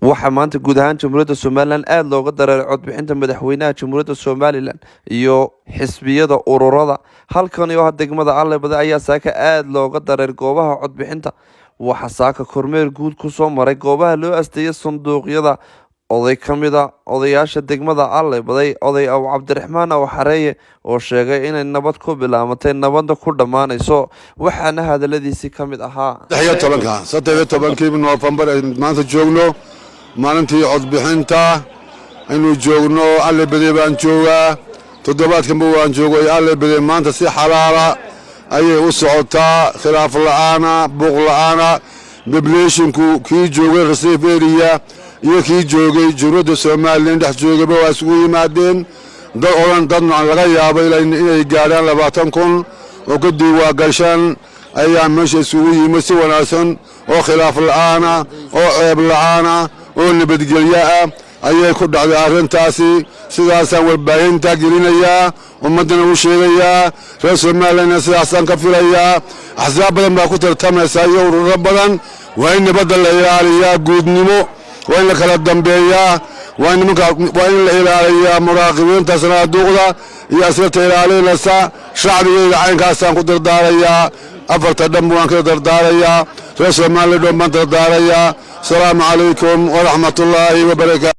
waxaa maanta guud ahaan Jamhuuriyadda Somaliland aad looga dareeray codbixinta madaxweynaha Jamhuuriyadda Somaliland iyo xisbiyada ururada. Halkan iyo degmada Allebada ayaa saaka aad looga dareeray goobaha codbixinta. Waxaa saaka kormeer guud ku soo maray goobaha loo asteeyay sanduuqyada. Oday ka mid ah odayaasha degmada Allebada, oday Aw Cabdiraxmaan Aw Xareeye oo sheegay inay nabad ku bilaabatay nabadda ku dhamaanayso. Waxaana hadaladiisii ka mid ahaa 17 Noofambar maanta joogno maalintii codbixinta aynu joogno Allebada baan joogaa toddobaadkanba waan joogay Allebada maanta si xalaala ayay u socotaa khilaaf la'aana buuq la'aana populationku kii joogay reserve area iyo kii joogay Jamhuuriyadda Somaliland dhex joogaba waa isugu yimaadeen dadna laga yaabo inay gaadhaan 20,000 oo ka diiwaangashan ayaa meesha isugu yimid si wanaagsan oo khilaaf la'aana oo ceeb la'aana oo nabadgelyo ah ayay ku dhacday arrintaasi. sidaasaan warbaahinta gelinayaa ummadana u sheegayaa reer Somaliland sidaasaan ka filayaa. axsaab badan baa ku tartamaysa iyo ururo badan. waa in nabadda la ilaaliyaa guudnimo, waa in la kala dambeeyaa, waa in la ilaaliyaa muraaqibiinta sanaaduuqda iyo askarta ilaalinaysa shacbiga caynkaasaan ku dardaarayaa. afarta dhanba waan ka dardaarayaa reer Somaliland baan dardaarayaa. السلام عليكم ورحمة الله وبركاته.